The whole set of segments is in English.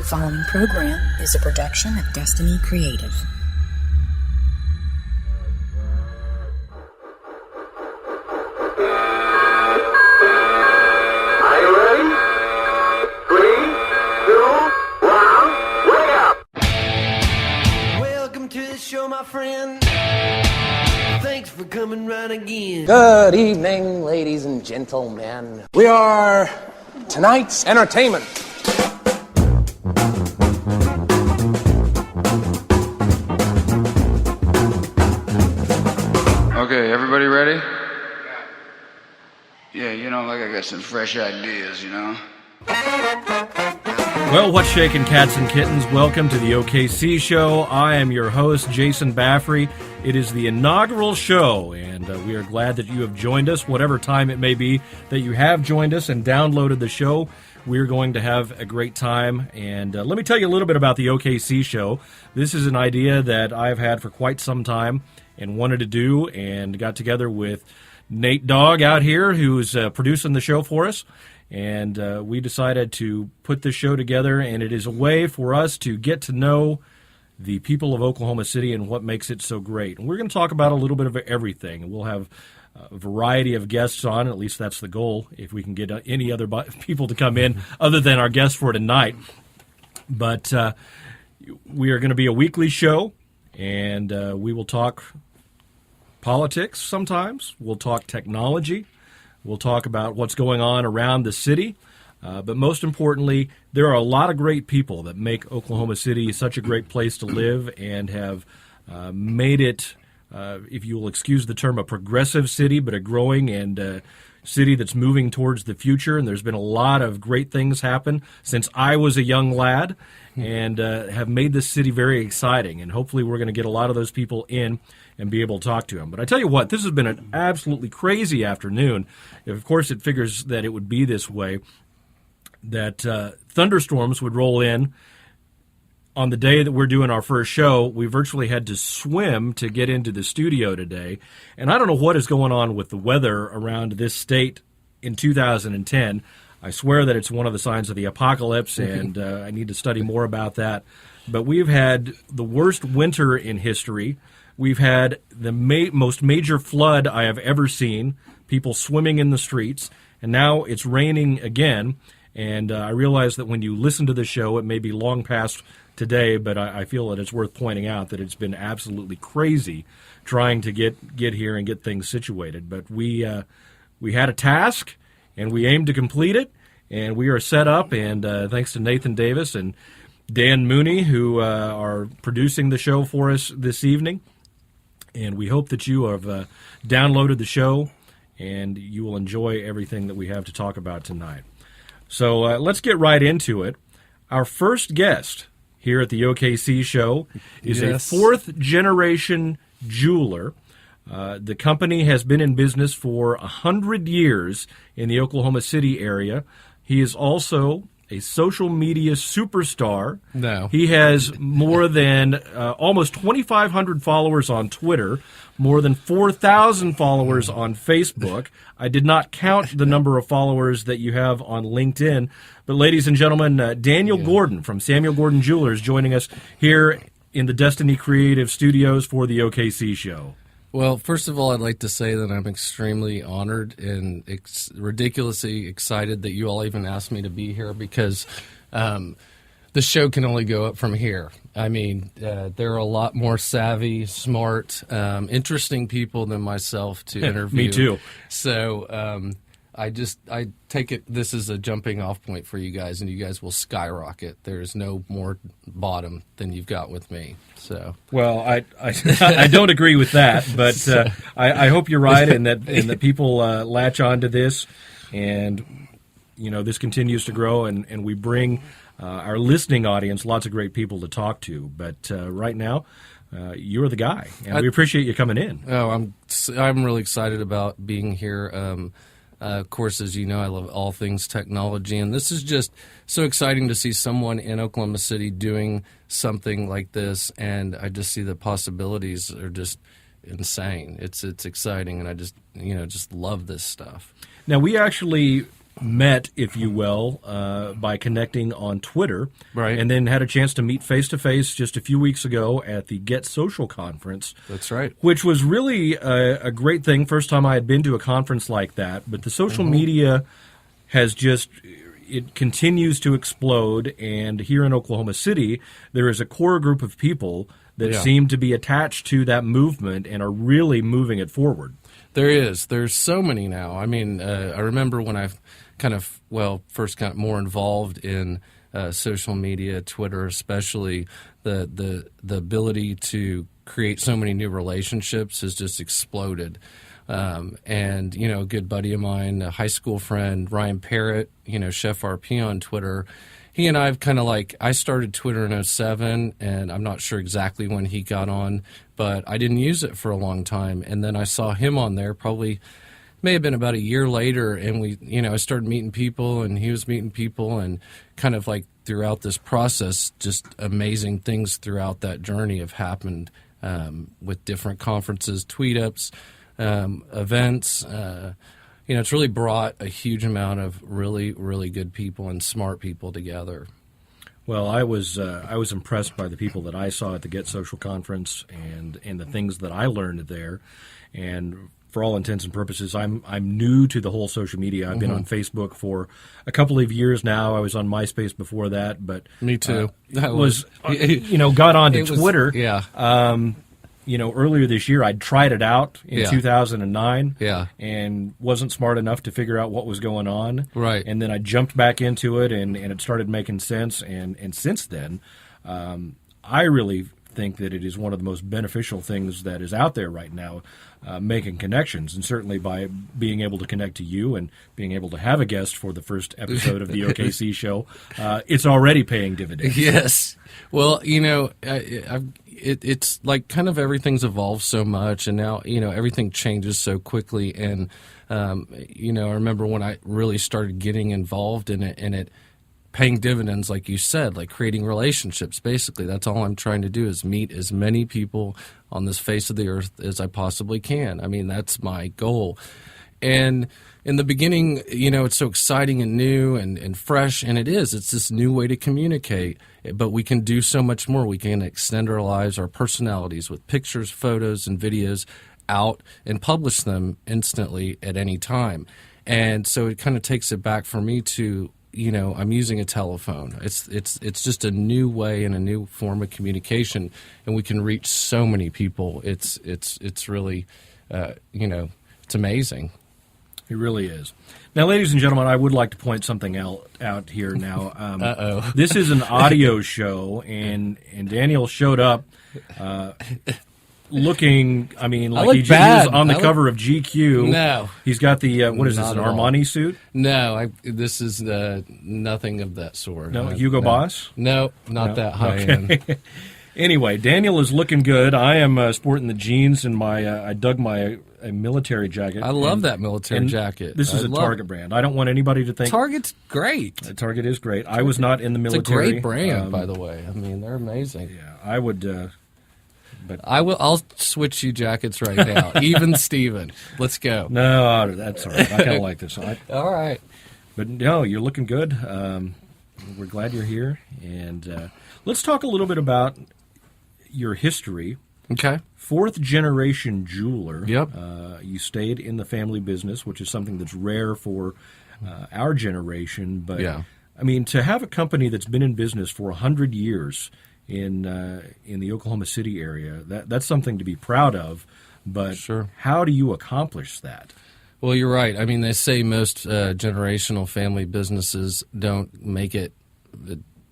The following program is a production of Destiny Creative. Are you ready? 3, 2, 1, wake up! Welcome to the show, my friend. Thanks for coming round again. Good evening, ladies and gentlemen. We are tonight's entertainment. Okay, everybody ready? Yeah, like I got some fresh ideas, Well, what's shaking, cats and kittens? Welcome to the OKC show. I am your host, Jason Baffrey. It is the inaugural show, and we are glad that you have joined us, whatever time it may be that you have joined us and downloaded the show. We're going to have a great time, and let me tell you a little bit about the OKC show. This is an idea that I've had for quite some time and wanted to do, and got together with Nate Dogg out here, who's producing the show for us. And we decided to put this show together, and it is a way for us to get to know the people of Oklahoma City and what makes it so great. And we're going to talk about a little bit of everything. And we'll have a variety of guests on, at least that's the goal, if we can get any other people to come in other than our guest for tonight. But we are going to be a weekly show, and we will talk politics sometimes. We'll talk technology. We'll talk about what's going on around the city. But most importantly, there are a lot of great people that make Oklahoma City such a great place to live and have made it, if you will excuse the term, a progressive city, but a growing and city that's moving towards the future. And there's been a lot of great things happen since I was a young lad and have made this city very exciting. And hopefully we're going to get a lot of those people in and be able to talk to him. But I tell you what, this has been an absolutely crazy afternoon. Of course, it figures that it would be this way, that thunderstorms would roll in on the day that we're doing our first show. We virtually had to swim to get into the studio today. And I don't know what is going on with the weather around this state in 2010. I swear that it's one of the signs of the apocalypse, and I need to study more about that. But we've had the worst winter in history. We've had the most major flood I have ever seen, people swimming in the streets, and now it's raining again. And I realize that when you listen to the show, it may be long past today, but I feel that it's worth pointing out that it's been absolutely crazy trying to get here and get things situated. But we had a task, and we aimed to complete it, and we are set up, and thanks to Nathan Davis and Dan Mooney, who are producing the show for us this evening. And we hope that you have downloaded the show and you will enjoy everything that we have to talk about tonight. So let's get right into it. Our first guest here at the OKC show is a fourth-generation jeweler. The company has been in business for 100 years in the Oklahoma City area. He is also a social media superstar. No. He has more than almost 2,500 followers on Twitter, more than 4,000 followers on Facebook. I did not count the number of followers that you have on LinkedIn. But ladies and gentlemen, Daniel Gordon from Samuel Gordon Jewelers joining us here in the Destiny Creative Studios for the OKC show. Well, first of all, I'd like to say that I'm extremely honored and ridiculously excited that you all even asked me to be here, because the show can only go up from here. I mean, there are a lot more savvy, smart, interesting people than myself to interview. Me too. So I take it this is a jumping off point for you guys, and you guys will skyrocket. There's no more bottom than you've got with me. So well, I don't agree with that, but I hope you're right, and that people latch on to this, and this continues to grow, and we bring our listening audience lots of great people to talk to. But right now, you're the guy, and we appreciate you coming in. Oh, I'm really excited about being here. Of course, as you know, I love all things technology, and this is just so exciting to see someone in Oklahoma City doing something like this, and I just see the possibilities are just insane. It's exciting, and I just love this stuff. Now, we actually met, if you will, by connecting on Twitter. Right. And then had a chance to meet face-to-face just a few weeks ago at the Get Social conference. That's right. Which was really a great thing. First time I had been to a conference like that. But the social media has just... It continues to explode, and here in Oklahoma City, there is a core group of people that seem to be attached to that movement and are really moving it forward. There is. There's so many now. I mean, I remember when I first got more involved in social media, Twitter especially, the ability to create so many new relationships has just exploded. And, a good buddy of mine, a high school friend, Ryan Parrott, Chef RP on Twitter, he and I have I started Twitter in 2007, and I'm not sure exactly when he got on, but I didn't use it for a long time. And then I saw him on there may have been about a year later, and I started meeting people, and he was meeting people, and throughout this process, just amazing things throughout that journey have happened with different conferences, tweet-ups, events. It's really brought a huge amount of really, really good people and smart people together. Well, I was impressed by the people that I saw at the Get Social conference and the things that I learned there. And for all intents and purposes, I'm new to the whole social media. I've been on Facebook for a couple of years now. I was on MySpace before that, but me too. Got onto Twitter. Earlier this year, I'd tried it out in 2009 and wasn't smart enough to figure out what was going on. Right. And then I jumped back into it, and it started making sense. And since then, I really think that it is one of the most beneficial things that is out there right now, making connections. And certainly by being able to connect to you and being able to have a guest for the first episode of the OKC show, it's already paying dividends. Yes. Well, it's like kind of everything's evolved so much, and now, everything changes so quickly. And, I remember when I really started getting involved in it, and it paying dividends, like you said, like creating relationships. Basically, that's all I'm trying to do, is meet as many people on this face of the earth as I possibly can. I mean, that's my goal. And in the beginning, it's so exciting and new and fresh, and it is. It's this new way to communicate, but we can do so much more. We can extend our lives, our personalities with pictures, photos, and videos out and publish them instantly at any time. And so it kind of takes it back for me to, I'm using a telephone. It's just a new way and a new form of communication, and we can reach so many people. It's really, it's amazing. It really is. Now, ladies and gentlemen, I would like to point something out here now. This is an audio show, and Daniel showed up looking, he was on the cover of GQ. No. He's got the, what is this, an Armani suit? No, this is nothing of that sort. No, Hugo Boss? No, not that high end. Anyway, Daniel is looking good. I am sporting the jeans and I dug my military jacket. I love that military jacket. This is a Target brand. I don't want anybody to think Target's great. Target is great. I was not in the military. It's a great brand, by the way. They're amazing. Yeah, I would. But I'll switch you jackets right now. Even Steven. Let's go. No, that's all right. I kind of like this. All right. But no, you're looking good. We're glad you're here, and let's talk a little bit about your history. Okay. Fourth generation jeweler. Yep. You stayed in the family business, which is something that's rare for our generation. But to have a company that's been in business for 100 years in the Oklahoma City area, that's something to be proud of. But sure. How do you accomplish that? Well, you're right. They say most generational family businesses don't make it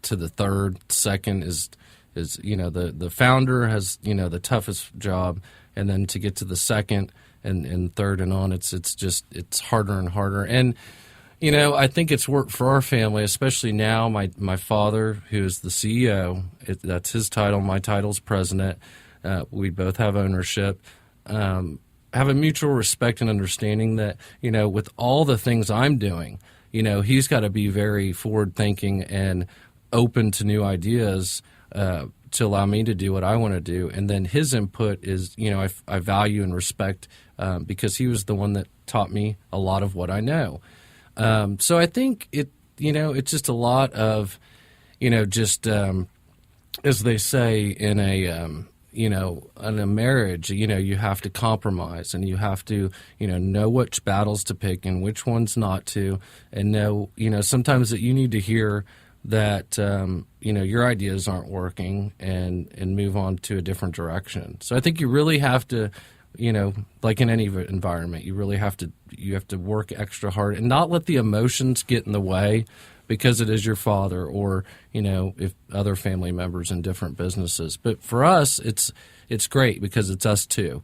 to the third. Second is the founder has the toughest job, and then to get to the second and third and on, it's harder and harder. And I think it's worked for our family, especially now. My father, who is the CEO, that's his title. My title's president. We both have ownership. Have a mutual respect and understanding that with all the things I'm doing, he's got to be very forward thinking and open to new ideas to allow me to do what I want to do. And then his input is, I value and respect because he was the one that taught me a lot of what I know. So I think it's just a lot of, just as they say in a marriage, you have to compromise, and you have to, know which battles to pick and which ones not to, and know, sometimes that you need to hear that, your ideas aren't working, and move on to a different direction. So I think you really have to, like in any environment, you have to work extra hard and not let the emotions get in the way, because it is your father, or if other family members in different businesses. But for us, it's great because it's us too.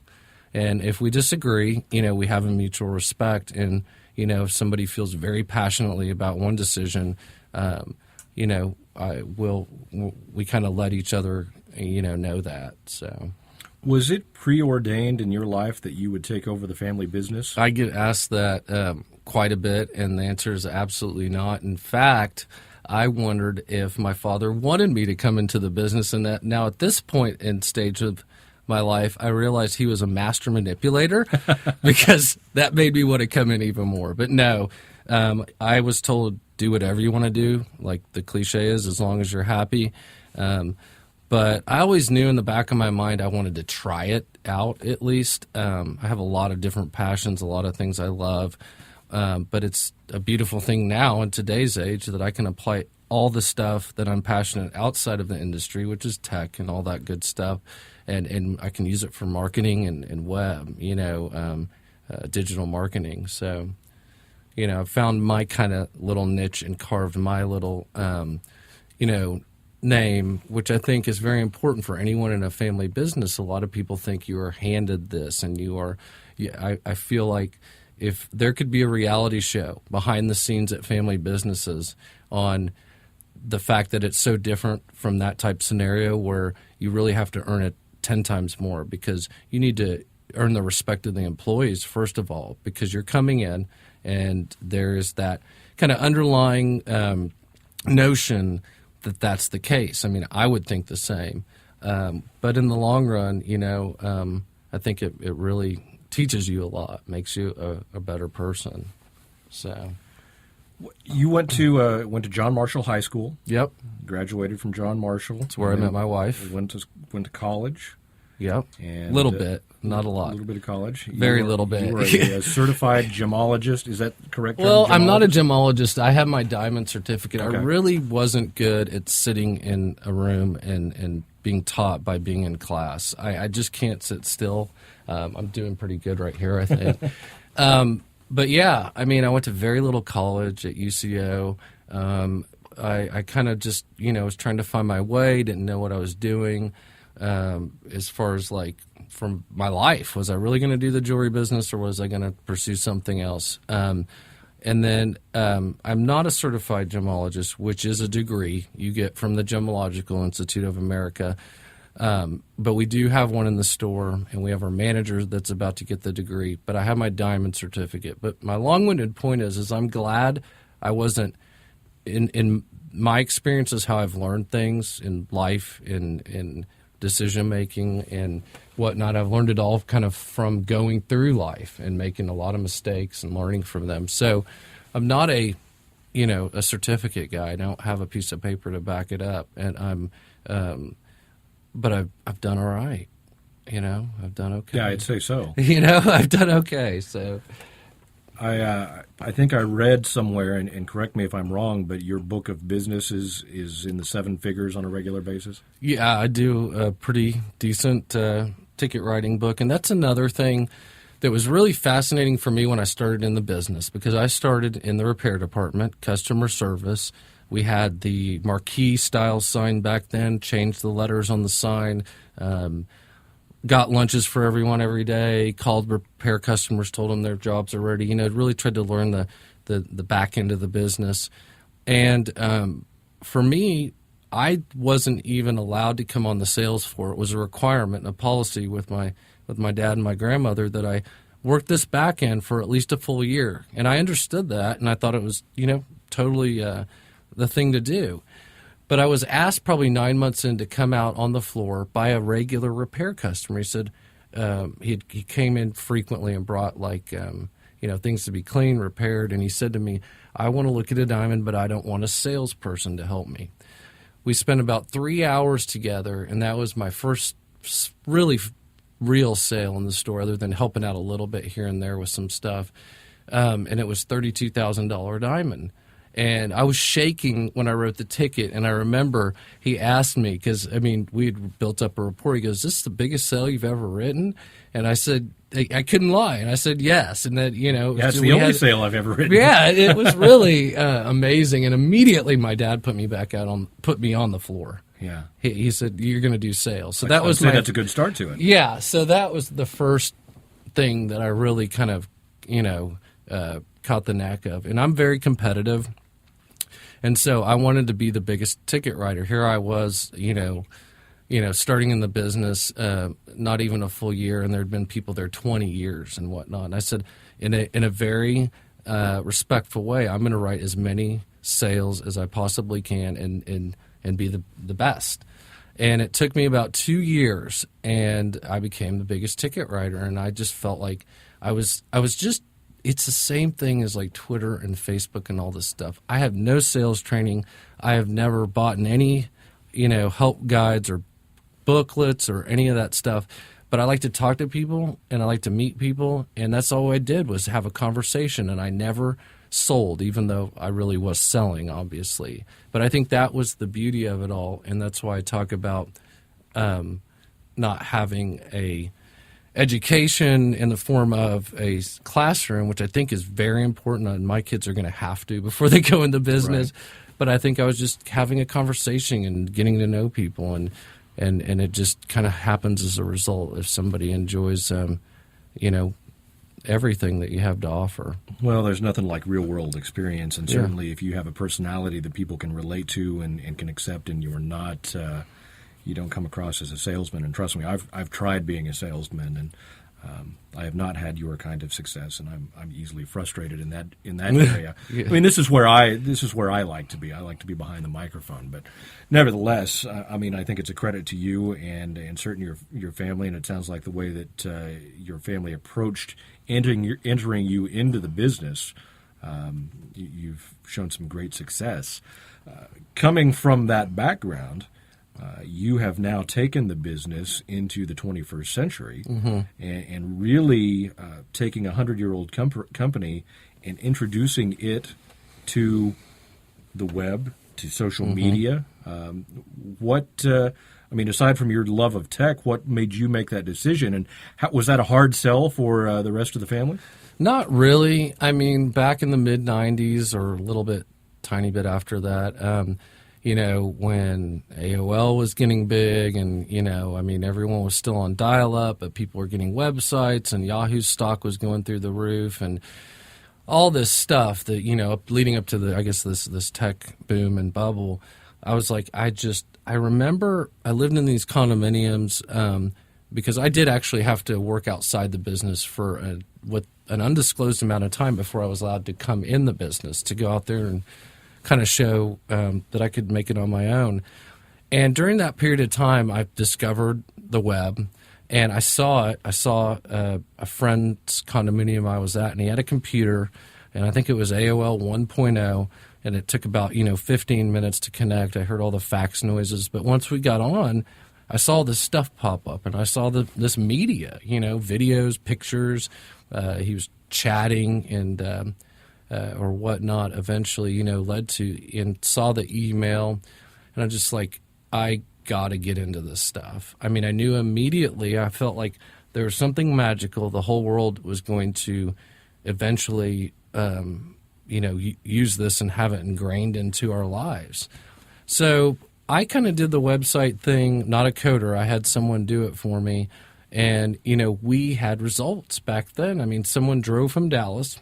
And if we disagree, we have a mutual respect. And if somebody feels very passionately about one decision, we kind of let each other know that. So. Was it preordained in your life that you would take over the family business? I get asked that quite a bit, and the answer is absolutely not. In fact, I wondered if my father wanted me to come into the business, and that now at this point in stage of my life, I realized he was a master manipulator because that made me want to come in even more. But no, I was told, do whatever you want to do, like the cliche is, as long as you're happy. But I always knew in the back of my mind I wanted to try it out at least. I have a lot of different passions, a lot of things I love. But it's a beautiful thing now in today's age that I can apply all the stuff that I'm passionate outside of the industry, which is tech and all that good stuff. And I can use it for marketing and web, digital marketing. So, I've found my kind of little niche and carved my little, name, which I think is very important for anyone in a family business. A lot of people think you are handed this, and I feel like if there could be a reality show behind the scenes at family businesses on the fact that it's so different from that type scenario where you really have to earn it 10 times more, because you need to earn the respect of the employees, first of all, because you're coming in and there is that kind of underlying notion that that's the case. I mean, I would think the same. But in the long run, I think it really teaches you a lot, makes you a better person. So, you went to John Marshall High School. Yep, graduated from John Marshall. That's where I met my wife. Went to college. Yep, a little bit, not a lot. A little bit of college. Little bit. You were a certified gemologist. Is that correct? Well, I'm not a gemologist. I have my diamond certificate. Okay. I really wasn't good at sitting in a room and being taught by being in class. I just can't sit still. I'm doing pretty good right here, I think. But yeah, I mean, I went to very little college at UCO. I kind of just, was trying to find my way, didn't know what I was doing. As far as from my life, was I really going to do the jewelry business, or was I going to pursue something else? And then I'm not a certified gemologist, which is a degree you get from the Gemological Institute of America. But we do have one in the store, and we have our manager that's about to get the degree. But I have my diamond certificate. But my long-winded point is I'm glad I wasn't in my experiences, how I've learned things in life, in decision making and whatnot. I've learned it all kind of from going through life and making a lot of mistakes and learning from them. So I'm not a certificate guy. I don't have a piece of paper to back it up, and but I've done all right. I've done okay. Yeah, I'd say so. I've done okay. So I think I read somewhere, and correct me if I'm wrong, but your book of business is in the seven figures on a regular basis? Yeah, I do a pretty decent ticket writing book, and that's another thing that was really fascinating for me when I started in the business, because I started in the repair department, customer service. We had the marquee style sign back then, changed the letters on the sign, got lunches for everyone every day, called repair customers, told them their jobs are ready. Really tried to learn the back end of the business. And for me, I wasn't even allowed to come on the sales floor. It was a requirement and a policy with my dad and my grandmother that I work this back end for at least a full year. And I understood that, and I thought it was, totally the thing to do. But I was asked probably 9 months in to come out on the floor by a regular repair customer. He said he came in frequently and brought things to be clean, repaired. And he said to me, I want to look at a diamond, but I don't want a salesperson to help me. We spent about 3 hours together, and that was my first really real sale in the store, other than helping out a little bit here and there with some stuff. And it was $32,000 diamond. And I was shaking when I wrote the ticket, and I remember he asked me, because, we had built up a rapport. He goes, "Is this the biggest sale you've ever written?" And I said, I couldn't lie. And I said, yes. And that, That's the only sale I've ever written. Yeah, it was really amazing. And immediately my dad put me on the floor. Yeah. He said, "You're going to do sales." So that's a good start to it. Yeah. So that was the first thing that I really kind of, caught the knack of. And I'm very competitive. And so I wanted to be the biggest ticket writer. Here I was, starting in the business, not even a full year, and there had been people there 20 years and whatnot. And I said, in a very respectful way, I'm going to write as many sales as I possibly can and be the best. And it took me about 2 years, and I became the biggest ticket writer. And I just felt like I was just. It's the same thing as like Twitter and Facebook and all this stuff. I have no sales training. I have never bought any, help guides or booklets or any of that stuff. But I like to talk to people, and I like to meet people, and that's all I did was have a conversation. And I never sold, even though I really was selling, obviously. But I think that was the beauty of it all, and that's why I talk about not having a education in the form of a classroom, which I think is very important, and my kids are going to have to before they go into business. Right. But I think I was just having a conversation and getting to know people, and it just kind of happens as a result if somebody enjoys, everything that you have to offer. Well, there's nothing like real-world experience, and certainly if you have a personality that people can relate to and can accept, and you're not you don't come across as a salesman. And trust me, I've tried being a salesman, and I have not had your kind of success, and I'm easily frustrated in that area. Yeah. This is where I like to be. I like to be behind the microphone, but nevertheless, I think it's a credit to you and certainly your family, and it sounds like the way that your family approached entering you into the business. You've shown some great success. Coming from that background, you have now taken the business into the 21st century, mm-hmm. and really taking a 100-year-old company and introducing it to the web, to social mm-hmm. media. Aside from your love of tech, what made you make that decision? And was that a hard sell for the rest of the family? Not really. Back in the mid-'90s or a tiny bit after that, when AOL was getting big and, everyone was still on dial-up, but people were getting websites, and Yahoo's stock was going through the roof, and all this stuff that, leading up to this tech boom and bubble. I was like, I remember I lived in these condominiums because I did actually have to work outside the business for an undisclosed amount of time before I was allowed to come in the business, to go out there and kind of show that I could make it on my own. And during that period of time, I discovered the web, and I saw it. I saw a friend's condominium I was at, and he had a computer, and I think it was AOL 1.0, and it took about 15 minutes to connect. I heard all the fax noises, but once we got on, I saw this stuff pop up, and I saw this media, videos, pictures. He was chatting and or whatnot, eventually, led to, and saw the email, and I'm just like, I got to get into this stuff. I knew immediately, I felt like there was something magical. The whole world was going to eventually, use this and have it ingrained into our lives. So I kind of did the website thing, not a coder. I had someone do it for me, and, we had results back then. Someone drove from Dallas,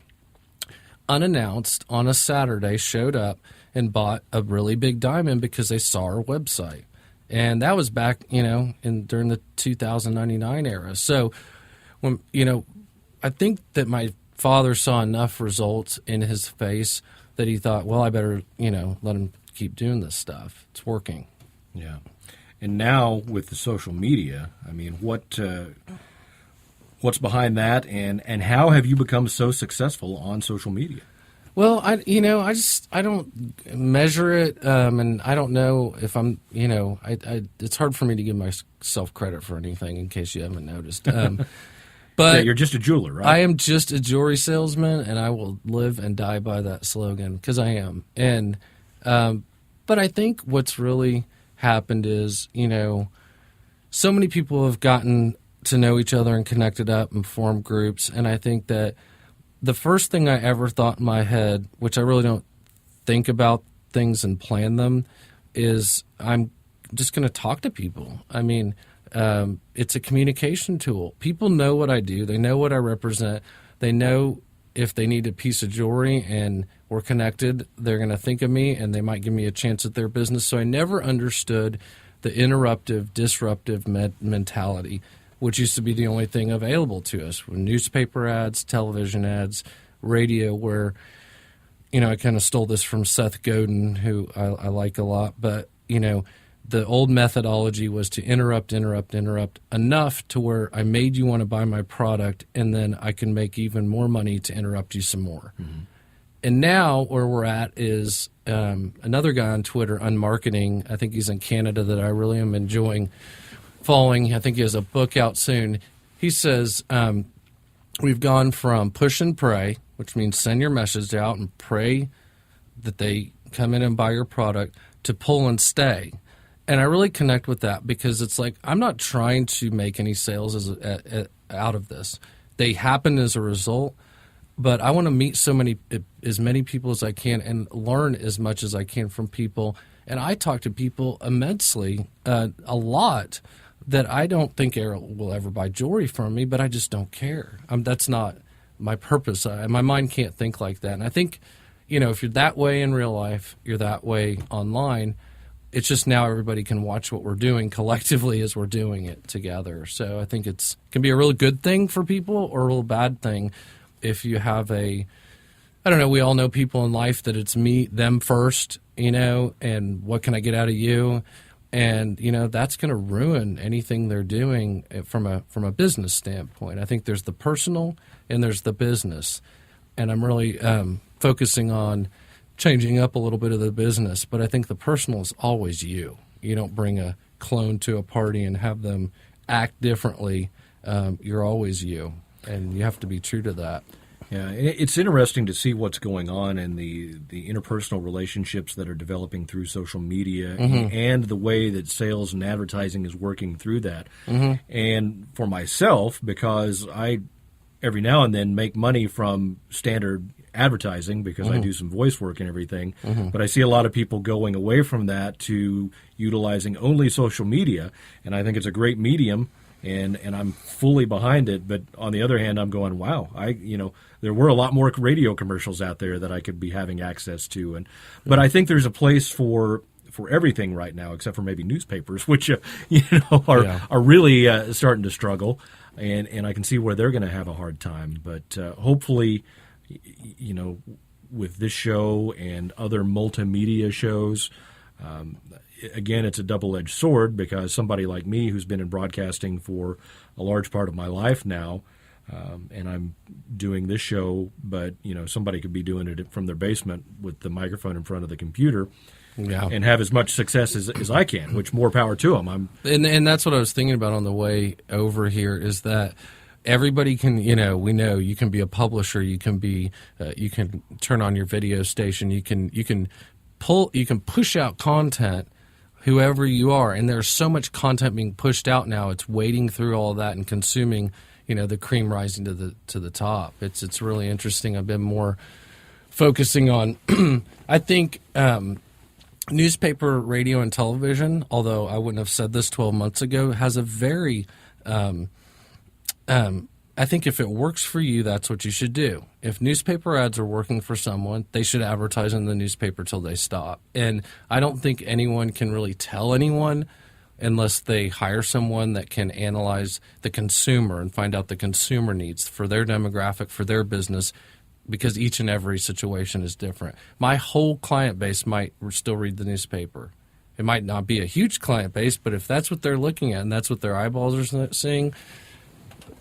unannounced on a Saturday, showed up and bought a really big diamond because they saw our website. And that was back, during the 2099 era. So when, I think that my father saw enough results in his face that he thought, well, I better, let him keep doing this stuff. It's working. Yeah. And now with the social media, what's behind that, and how have you become so successful on social media? Well, I don't measure it, and I don't know if I'm, it's hard for me to give myself credit for anything, in case you haven't noticed. But yeah, you're just a jeweler, right? I am just a jewelry salesman, and I will live and die by that slogan, because I am. And but I think what's really happened is, so many people have gotten to know each other and connected up and formed groups, and I think that the first thing I ever thought in my head, which I really don't think about things and plan them, is I'm just going to talk to people. I mean, it's a communication tool. People know what I do. They know what I represent. They know if they need a piece of jewelry and we're connected, they're going to think of me and they might give me a chance at their business. So I never understood the interruptive, disruptive mentality, which used to be the only thing available to us. Newspaper ads, television ads, radio, where, I kind of stole this from Seth Godin, who I like a lot. But, the old methodology was to interrupt enough to where I made you want to buy my product, and then I can make even more money to interrupt you some more. Mm-hmm. And now where we're at is another guy on Twitter, Unmarketing, I think he's in Canada, that I really am enjoying following. I think he has a book out soon. He says we've gone from push and pray, which means send your message out and pray that they come in and buy your product, to pull and stay. And I really connect with that, because it's like I'm not trying to make any sales out of this. They happen as a result, but I want to meet as many people as I can and learn as much as I can from people. And I talk to people immensely, a lot, that I don't think will ever buy jewelry from me, but I just don't care. That's not my purpose. My mind can't think like that. And I think, if you're that way in real life, you're that way online. It's just now everybody can watch what we're doing collectively as we're doing it together. So I think it can be a really good thing for people, or a real bad thing if you have I don't know, we all know people in life that it's me, them first, and what can I get out of you? And, that's going to ruin anything they're doing from a business standpoint. I think there's the personal and there's the business. And I'm really focusing on changing up a little bit of the business. But I think the personal is always you. You don't bring a clone to a party and have them act differently. You're always you. And you have to be true to that. Yeah, it's interesting to see what's going on in the interpersonal relationships that are developing through social media, mm-hmm. and the way that sales and advertising is working through that. Mm-hmm. And for myself, because I every now and then make money from standard advertising, because mm-hmm. I do some voice work and everything, mm-hmm. but I see a lot of people going away from that to utilizing only social media, and I think it's a great medium. And I'm fully behind it, but on the other hand, I'm going, wow, there were a lot more radio commercials out there that I could be having access to, but I think there's a place for everything right now, except for maybe newspapers, which are really starting to struggle, and I can see where they're going to have a hard time. But hopefully, with this show and other multimedia shows. Again, it's a double-edged sword, because somebody like me, who's been in broadcasting for a large part of my life now, and I'm doing this show, but somebody could be doing it from their basement with the microphone in front of the computer, and have as much success as I can. Which, more power to them. And that's what I was thinking about on the way over here, is that everybody can, we know you can be a publisher, you can be, you can turn on your video station, you can push out content, whoever you are, and there's so much content being pushed out now. It's wading through all of that and consuming, the cream rising to the top. It's really interesting. I've been more focusing on, I think, newspaper, radio, and television. Although I wouldn't have said this 12 months ago, has a very I think if it works for you, that's what you should do. If newspaper ads are working for someone, they should advertise in the newspaper till they stop. And I don't think anyone can really tell anyone unless they hire someone that can analyze the consumer and find out the consumer needs for their demographic, for their business, because each and every situation is different. My whole client base might still read the newspaper. It might not be a huge client base, but if that's what they're looking at and that's what their eyeballs are seeing,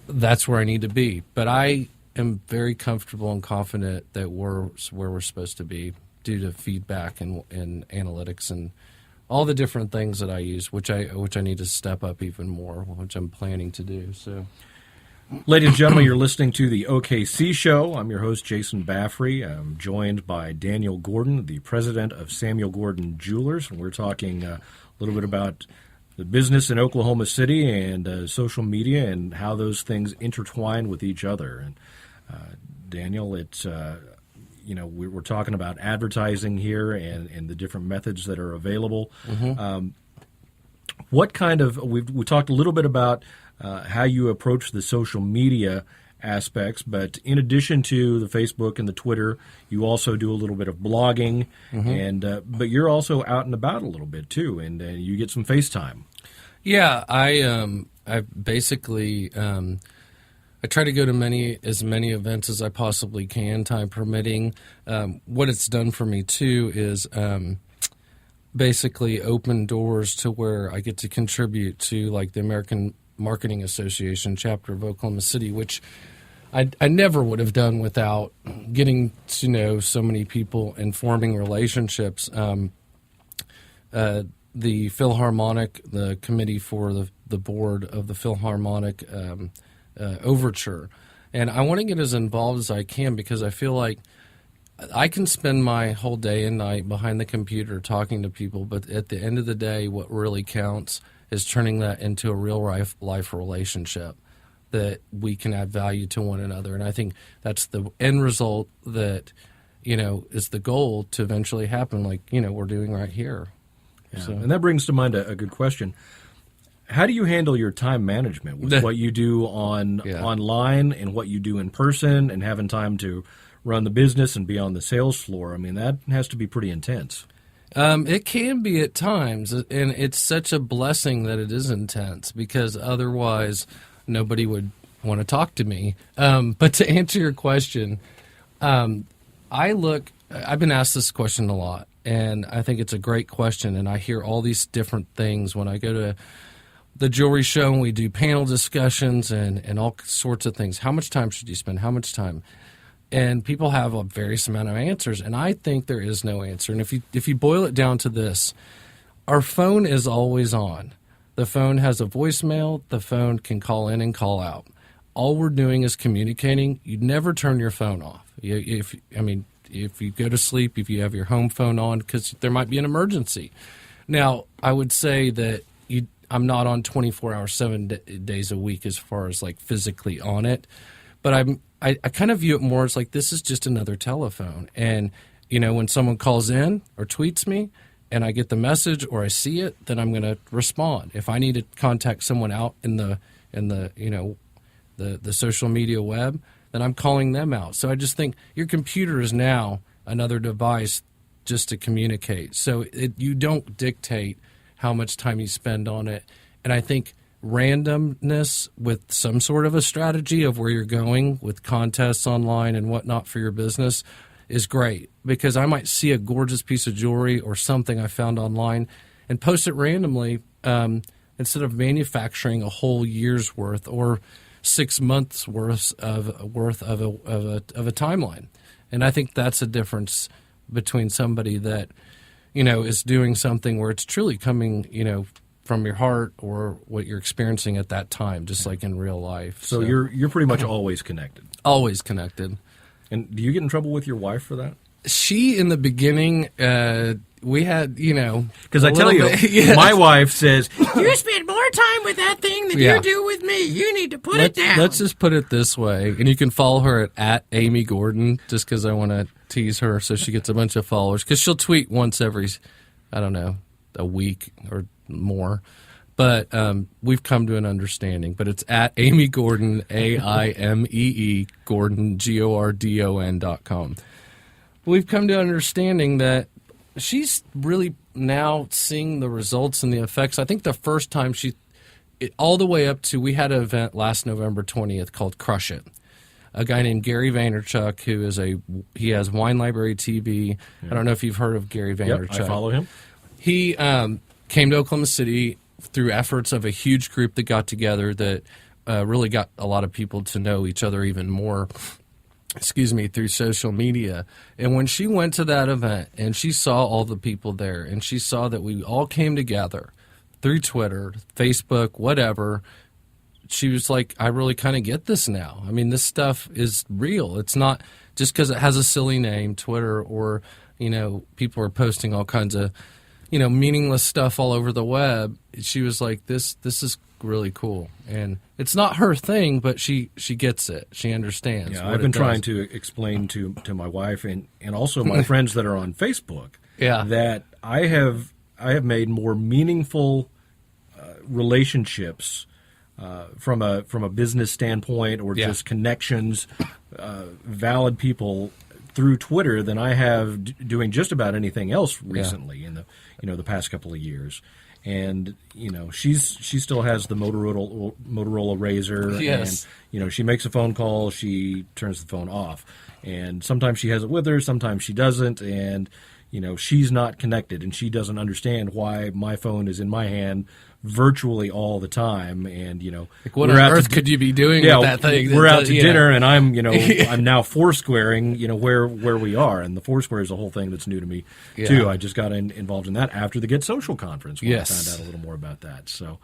that's where I need to be. But I am very comfortable and confident that we're where we're supposed to be due to feedback and analytics and all the different things that I use, which I need to step up even more, which I'm planning to do. So, ladies and gentlemen, you're listening to the OKC Show. I'm your host, Jason Baffrey. I'm joined by Daniel Gordon, the president of Samuel Gordon Jewelers, and we're talking a little bit about the business in Oklahoma City and social media and how those things intertwine with each other. And Daniel, it's we're talking about advertising here and the different methods that are available. Mm-hmm. What kind of we talked a little bit about how you approach the social media aspects, but in addition to the Facebook and the Twitter, you also do a little bit of blogging, mm-hmm. and but you're also out and about a little bit too, and you get some FaceTime. Yeah, I basically I try to go to as many events as I possibly can, time permitting. What it's done for me too is basically open doors to where I get to contribute to like the American Marketing Association chapter of Oklahoma City, which I never would have done without getting to know so many people and forming relationships. The Philharmonic, the committee for the board of the Philharmonic Overture, and I want to get as involved as I can because I feel like I can spend my whole day and night behind the computer talking to people, but at the end of the day, what really counts is turning that into a real life relationship that we can add value to one another. And I think that's the end result that, is the goal to eventually happen like, we're doing right here. Yeah. So. And that brings to mind a good question. How do you handle your time management with what you do online and what you do in person and having time to run the business and be on the sales floor? I mean, that has to be pretty intense. It can be at times, and it's such a blessing that it is intense because otherwise nobody would want to talk to me. But to answer your question, I've been asked this question a lot, and I think it's a great question, and I hear all these different things when I go to the jewelry show and we do panel discussions and all sorts of things. How much time should you spend? How much time? And people have a various amount of answers, and I think there is no answer. And if you boil it down to this, our phone is always on. The phone has a voicemail. The phone can call in and call out. All we're doing is communicating. You never turn your phone off. If you go to sleep, if you have your home phone on, because there might be an emergency. Now, I would say that I'm not on 24 hours, 7 days a week as far as like physically on it, but I kind of view it more as like this is just another telephone. And, when someone calls in or tweets me and I get the message or I see it, then I'm going to respond. If I need to contact someone out in the social media web, then I'm calling them out. So I just think your computer is now another device just to communicate. So you don't dictate how much time you spend on it. And I think randomness with some sort of a strategy of where you're going with contests online and whatnot for your business is great, because I might see a gorgeous piece of jewelry or something I found online and post it randomly instead of manufacturing a whole year's worth or 6 months worth of a timeline. And I think that's a difference between somebody that is doing something where it's truly coming, from your heart or what you're experiencing at that time, just like in real life. So you're pretty much always connected. Always connected. And do you get in trouble with your wife for that? She, in the beginning, we had, because I tell you, yes. My wife says, You spend more time with that thing than you do with me. You need to put it down. Let's just put it this way. And you can follow her at Amy Gordon, just because I want to tease her so she gets a bunch of followers. Because she'll tweet once every, a week or more. But we've come to an understanding. But it's at Amy Gordon, AIMEE Gordon, GORDON.com. We've come to an understanding that she's really now seeing the results and the effects. I think the first time all the way up to, we had an event last November 20th called Crush It. A guy named Gary Vaynerchuk, he has Wine Library TV. Yeah. I don't know if you've heard of Gary Vaynerchuk. Yep, I follow him. He came to Oklahoma City through efforts of a huge group that got together that really got a lot of people to know each other even more, through social media. And when she went to that event and she saw all the people there and she saw that we all came together through Twitter, Facebook, whatever, she was like, I really kind of get this now. I mean, this stuff is real. It's not just because it has a silly name, Twitter, or, people are posting all kinds of, meaningless stuff all over the web. She was like, this is really cool. And it's not her thing, but she gets it. She understands. Yeah, I've been trying to explain to my wife and also my friends that are on Facebook that I have made more meaningful relationships from a business standpoint or just connections, valid people through Twitter than I have doing just about anything else recently in the past couple of years. And she still has the Motorola Razr, and she makes a phone call, she turns the phone off, and sometimes she has it with her, sometimes she doesn't, and she's not connected, and she doesn't understand why my phone is in my hand virtually all the time. And like what on earth could you be doing with that thing? We're out to dinner, and I'm I'm now foursquaring where we are, and the Foursquare is a whole thing that's new to me too. I just got involved in that after the Get Social conference when I found out a little more about that. So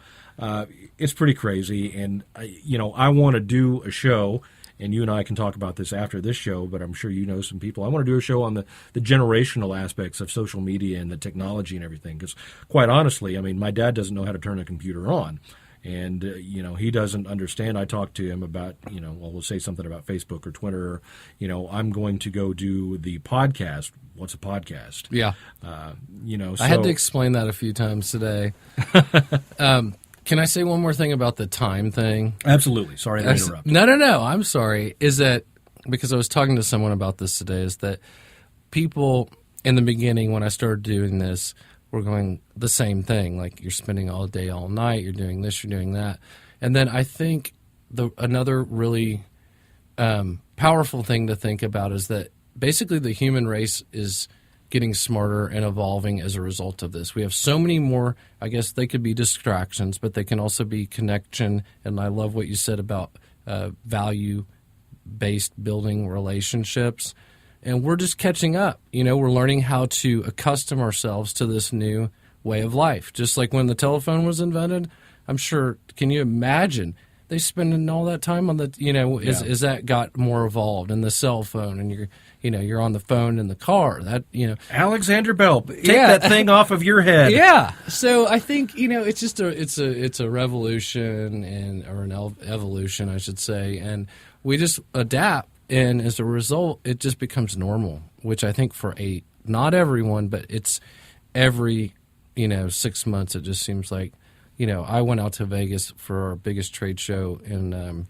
it's pretty crazy, and I want to do a show. And you and I can talk about this after this show, but I'm sure you know some people. I want to do a show on the generational aspects of social media and the technology and everything. Because quite honestly, I mean, my dad doesn't know how to turn a computer on. And, he doesn't understand. I talked to him about, we'll say something about Facebook or Twitter. I'm going to go do the podcast. What's a podcast? Yeah. So I had to explain that a few times today. Can I say one more thing about the time thing? Absolutely. Sorry to interrupt. No. I'm sorry. Is that because I was talking to someone about this today, is that people in the beginning when I started doing this were going the same thing. Like you're spending all day, all night, you're doing this, you're doing that. And then I think another really powerful thing to think about is that basically the human race is getting smarter and evolving as a result of this. We have so many more, I guess they could be distractions, but they can also be connection. And I love what you said about value-based building relationships. And we're just catching up. We're learning how to accustom ourselves to this new way of life. Just like when the telephone was invented, I'm sure, can you imagine they spending all that time on the, as that got more evolved, and the cell phone, and you're on the phone in the car. That Alexander Bell, take that thing off of your head. Yeah. So I think it's just it's a revolution or an evolution, I should say, and we just adapt, and as a result, it just becomes normal. Which I think for not everyone, but it's every 6 months. It just seems like. I went out to Vegas for our biggest trade show in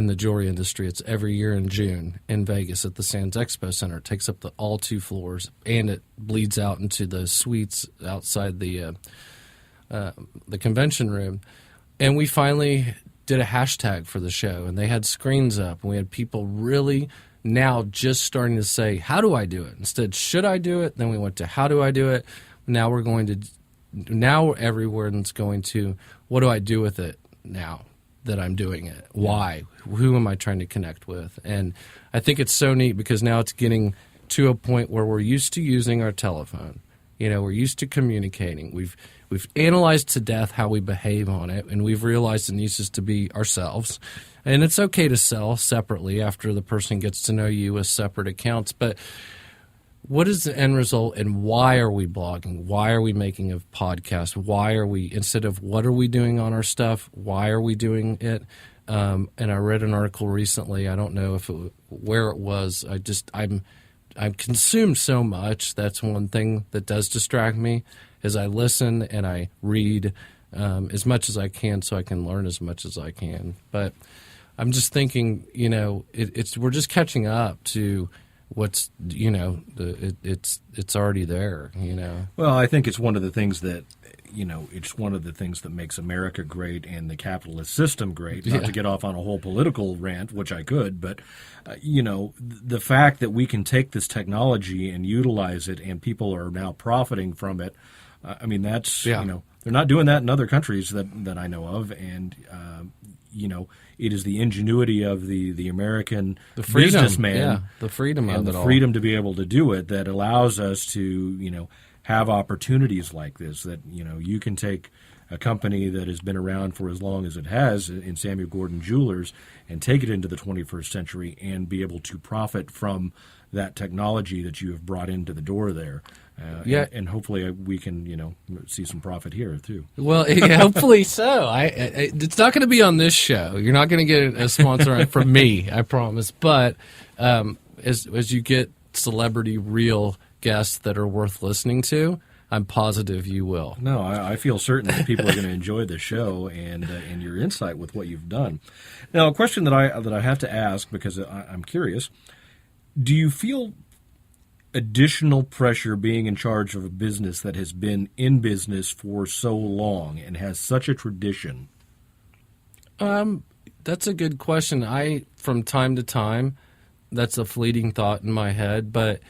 the jewelry industry. It's every year in June in Vegas at the Sands Expo Center. It takes up all 2 floors, and it bleeds out into the suites outside the convention room. And we finally did a hashtag for the show, and they had screens up, and we had people really now just starting to say, how do I do it? Instead, should I do it? Then we went to how do I do it? Now everyone's going to, what do I do with it now that I'm doing it? Why? Who am I trying to connect with? And I think it's so neat because now it's getting to a point where we're used to using our telephone. We're used to communicating. We've analyzed to death how we behave on it, and we've realized it needs us to be ourselves. And it's okay to sell separately after the person gets to know you as separate accounts, but what is the end result, and why are we blogging? Why are we making a podcast? Why are we, instead of what are we doing on our stuff, why are we doing it? And I read an article recently. I don't know where it was. I'm consumed so much. That's one thing that does distract me, is I listen and I read as much as I can so I can learn as much as I can. But I'm just thinking, we're just catching up to what's it's already there. Well, I think it's one of the things that makes America great and the capitalist system great. Not to get off on a whole political rant, which I could, but the fact that we can take this technology and utilize it, and people are now profiting from it. That's there's They're not doing that in other countries that I know of, and it is the ingenuity of the American businessman, the freedom and of it the all. freedom to be able to do it that allows us to have opportunities like this. That you can take a company that has been around for as long as it has in Samuel Gordon Jewelers and take it into the 21st century and be able to profit from that technology that you have brought into the door there. And hopefully we can, see some profit here too. Well, hopefully so. It's not going to be on this show. You're not going to get a sponsor from me, I promise. But as you get celebrity real guests that are worth listening to, I'm positive you will. No, I feel certain that people are going to enjoy the show and your insight with what you've done. Now, a question that I have to ask because I'm curious: do you feel additional pressure being in charge of a business that has been in business for so long and has such a tradition? That's a good question. From time to time, that's a fleeting thought in my head, but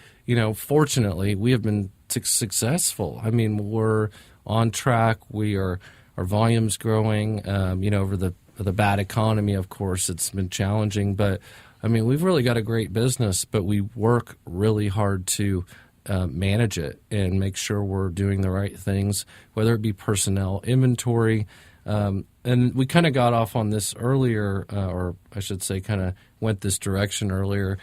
fortunately, we have been successful. I mean, we're on track. Our volume's growing. Over the bad economy, of course, it's been challenging. But I mean, we've really got a great business, but we work really hard to manage it and make sure we're doing the right things, whether it be personnel, inventory. And we kind of got off on this earlier, or I should say, kind of went this direction earlier.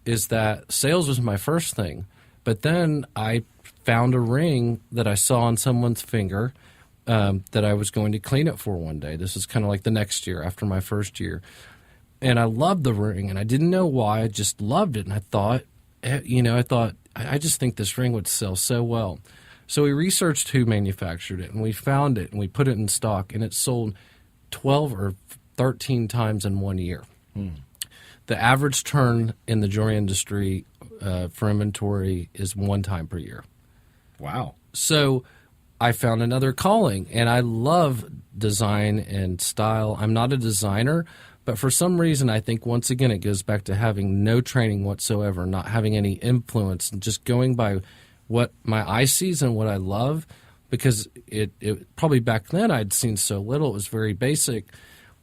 Is that sales was my first thing. But then I found a ring that I saw on someone's finger that I was going to clean it for one day. This is kind of like the next year after my first year. And I loved the ring, and I didn't know why. I just loved it. And I thought, I just think this ring would sell so well. So we researched who manufactured it, and we found it, and we put it in stock, and it sold 12 or 13 times in 1 year. The average turn in the jewelry industry for inventory is 1 time per year. Wow. So I found another calling, and I love design and style. I'm not a designer, but for some reason, I think once again it goes back to having no training whatsoever, not having any influence, and just going by what my eye sees and what I love, because it probably back then I'd seen so little. It was very basic,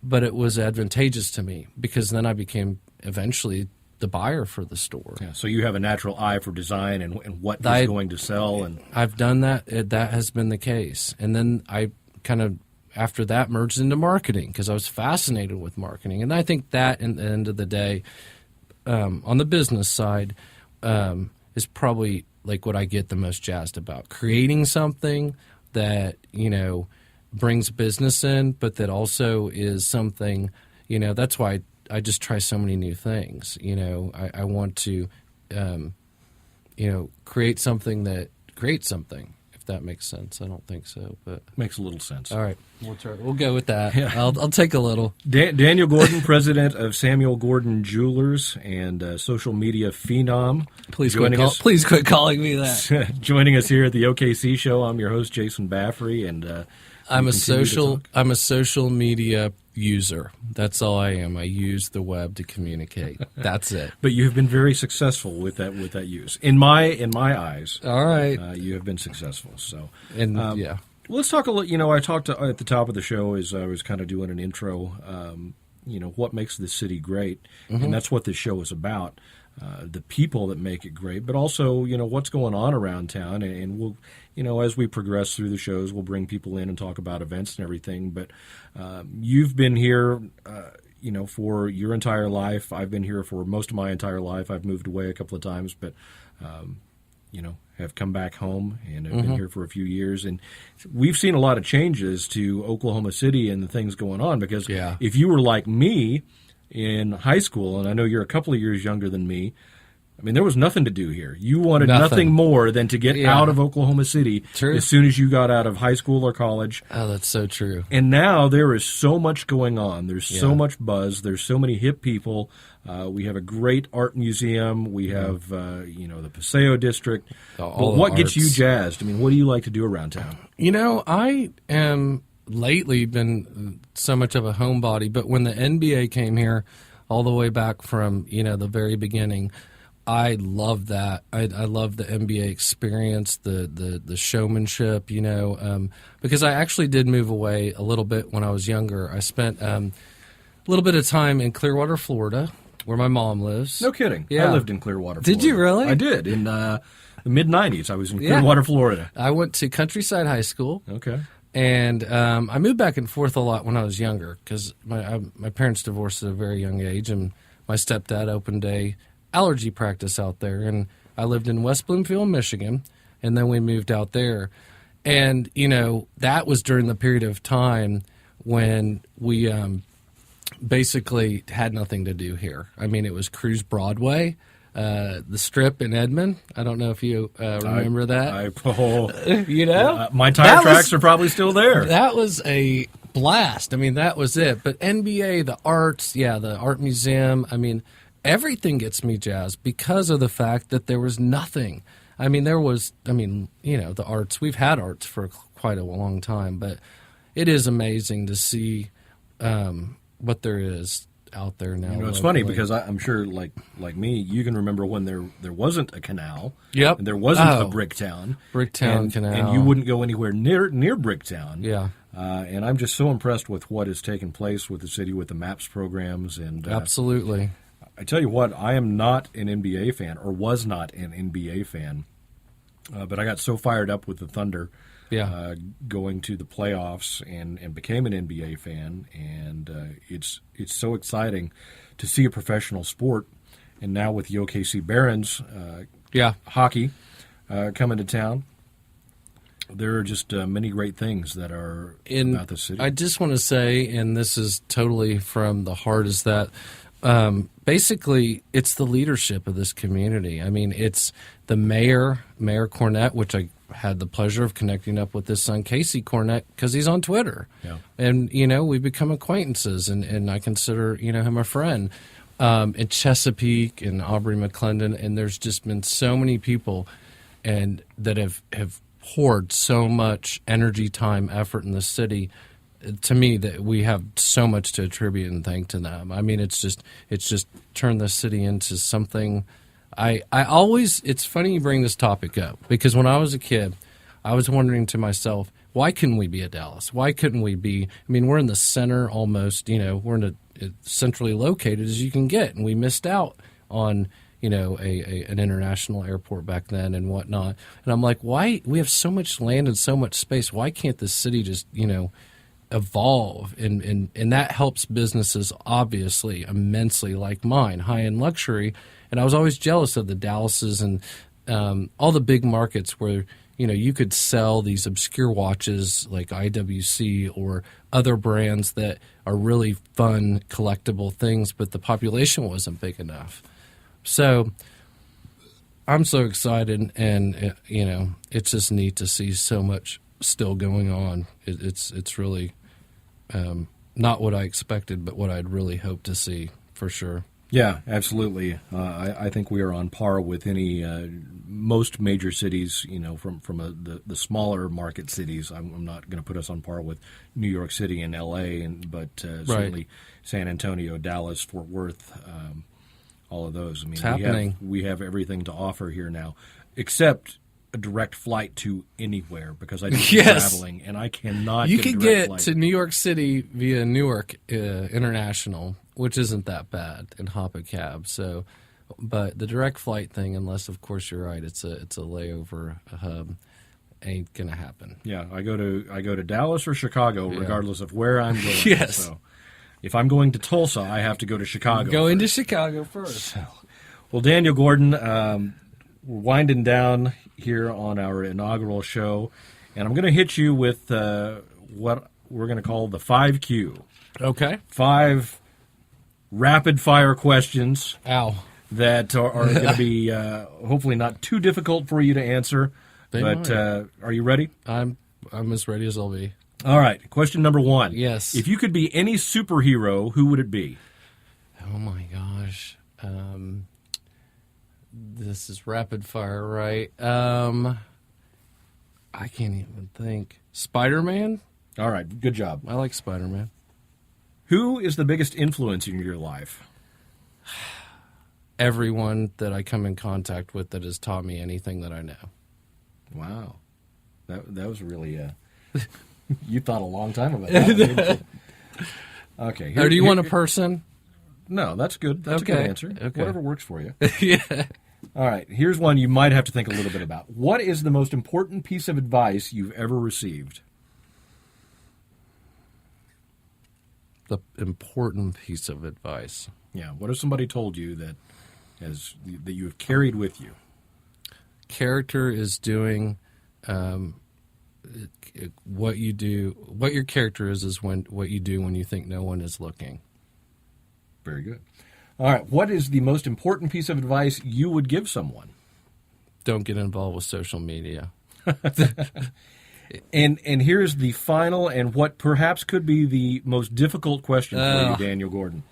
but it was advantageous to me because then I became eventually the buyer for the store. Yeah, so you have a natural eye for design and what is going to sell. And I've done that. That has been the case. And then I kind of, after that, merged into marketing because I was fascinated with marketing. And I think that, in the end of the day, on the business side, is probably like what I get the most jazzed about. Creating something that, brings business in, but that also is something, that's why I just try so many new things. I want to, create something that creates something, if that makes sense. I don't think so, but makes a little sense. All right, we'll go with that. Yeah. I'll take a little. Daniel Gordon, president of Samuel Gordon Jewelers and social media phenom. Please quit calling me that. Joining us here at the OKC show, I'm your host Jason Baffrey, and I'm a social media user. That's all I am. I use the web to communicate. That's it. But you have been very successful with that use. In my eyes. All right. You have been successful. So yeah. Let's talk a little. I talked at the top of the show as I was kind of doing an intro. What makes this city great, and that's what this show is about. The people that make it great, but also what's going on around town, and we'll as we progress through the shows, we'll bring people in and talk about events and everything. But you've been here, for your entire life. I've been here for most of my entire life. I've moved away a couple of times, but have come back home and have been here for a few years. And we've seen a lot of changes to Oklahoma City and the things going on. Because if you were like me in high school, and I know you're a couple of years younger than me, I mean, there was nothing to do here. You wanted nothing more than to get out of Oklahoma City as soon as you got out of high school or college. Oh, that's so true. And now there is so much going on. There's so much buzz. There's so many hip people. We have a great art museum. We have, the Paseo District. But what gets you jazzed? I mean, what do you like to do around town? I am lately been so much of a homebody, but when the NBA came here all the way back from, the very beginning, I love that. I love the NBA experience, the showmanship, because I actually did move away a little bit when I was younger. I spent a little bit of time in Clearwater, Florida, where my mom lives. No kidding. Yeah. I lived in Clearwater, Did Florida. you really? I did. In the mid-'90s, I was in Clearwater, Florida. I went to Countryside High School. Okay. And I moved back and forth a lot when I was younger because my parents divorced at a very young age, and my stepdad opened a allergy practice out there. And I lived in West Bloomfield, Michigan, and then we moved out there. And, that was during the period of time when we basically had nothing to do here. I mean, it was Cruise Broadway. The Strip in Edmond. I don't know if you remember that. My tire tracks are probably still there. That was a blast. I mean, that was it. But NBA, the arts, the art museum, I mean, everything gets me jazzed because of the fact that there was nothing. I mean, the arts. We've had arts for quite a long time, but it is amazing to see what there is out there now. It's funny because I'm sure, like me, you can remember when there wasn't a canal. Yep. And there wasn't a Bricktown. Canal. And you wouldn't go anywhere near Bricktown. Yeah. And I'm just so impressed with what has taken place with the city, with the MAPS programs. And absolutely. I tell you what, I am not an NBA fan, or was not an NBA fan, but I got so fired up with the Thunder going to the playoffs and became an NBA fan, and it's so exciting to see a professional sport, and now with the OKC Barons hockey coming to town, there are just many great things that are about the city. I just want to say, and this is totally from the heart, is that basically it's the leadership of this community. I mean, it's the Mayor Cornett, which I had the pleasure of connecting up with his son, Casey Cornett, because he's on Twitter. Yeah. And, we've become acquaintances, and I consider, him a friend. In Chesapeake and Aubrey McClendon, and there's just been so many people and that have poured so much energy, time, effort in the city. To me, that we have so much to attribute and thank to them. I mean, it's just turned the city into something. It's funny you bring this topic up, because when I was a kid, I was wondering to myself, why couldn't we be a Dallas? Why couldn't we be? I mean, we're in the center almost. We're in centrally located as you can get, and we missed out on an international airport back then and whatnot. And I'm like, why? We have so much land and so much space. Why can't this city just evolve? And that helps businesses obviously immensely, like mine, high-end luxury. And I was always jealous of the Dallases and all the big markets where you could sell these obscure watches like IWC or other brands that are really fun collectible things, but the population wasn't big enough. So I'm so excited, and it's just neat to see so much still going on. It's really not what I expected, but what I'd really hoped to see for sure. Yeah, absolutely. I think we are on par with any most major cities. From the smaller market cities. I'm not going to put us on par with New York City and L.A., but certainly San Antonio, Dallas, Fort Worth, all of those. I mean, we have everything to offer here now, except a direct flight to anywhere, because I do traveling and I cannot. You get a can direct get flight to New York City via Newark International, which isn't that bad, and hop a cab. So, but the direct flight thing, unless of course you're right, it's a layover hub, ain't gonna happen. Yeah, I go to Dallas or Chicago, regardless of where I'm going. Yes. So if I'm going to Tulsa, I have to go to Chicago. Going to Chicago first. So, well, Daniel Gordon, we're winding down here on our inaugural show, and I'm going to hit you with what we're going to call the 5Q. Okay. 5 rapid-fire questions. Ow. That are going to be hopefully not too difficult for you to answer. But are you ready? I'm as ready as I'll be. All right. Question number 1. Yes. If you could be any superhero, who would it be? Oh, my gosh. This is rapid fire, right? I can't even think. Spider-Man? All right. Good job. I like Spider-Man. Who is the biggest influence in your life? everyone that I come in contact with that has taught me anything that I know. Wow. That was really you thought a long time about that. Okay. Or do you want a person? No, that's good. That's a good answer. Okay. Whatever works for you. Yeah. All right. Here's one you might have to think a little bit about. What is the most important piece of advice you've ever received? The important piece of advice. Yeah. What has somebody told you that you have carried with you? Character is doing what you do. What your character is what you do when you think no one is looking. Very good. All right. What is the most important piece of advice you would give someone? Don't get involved with social media. And here's the final and what perhaps could be the most difficult question for you, Daniel Gordon.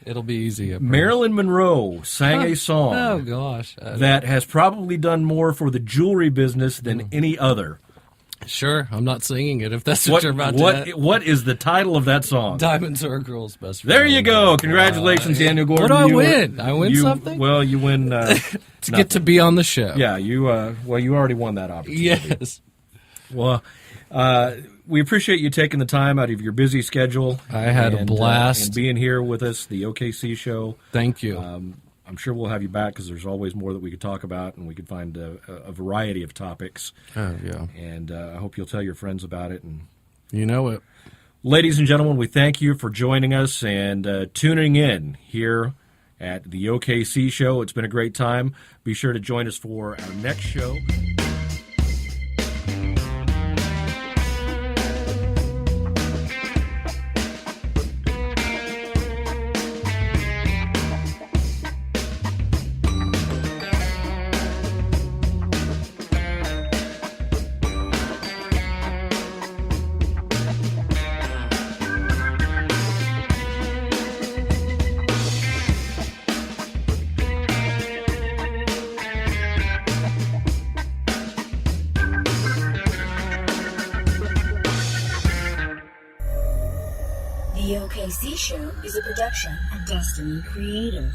It'll be easy. Marilyn Monroe sang a song Oh, gosh. that has probably done more for the jewelry business than any other. Sure, I'm not singing it if that's what you're about to... What is the title of that song? Diamonds are a girl's best friend. There you go. Congratulations, Daniel Gordon. What do I win? I win something? Well, you win... to get to be on the show. Yeah, you already won that opportunity. Yes. Well, we appreciate you taking the time out of your busy schedule. I had a blast. And being here with us, the OKC show. Thank you. I'm sure we'll have you back because there's always more that we could talk about, and we could find a variety of topics. Oh, yeah. And I hope you'll tell your friends about it. And you know it. Ladies and gentlemen, we thank you for joining us and tuning in here at the OKC show. It's been a great time. Be sure to join us for our next show. The OKC Show is a production of Destiny Creative.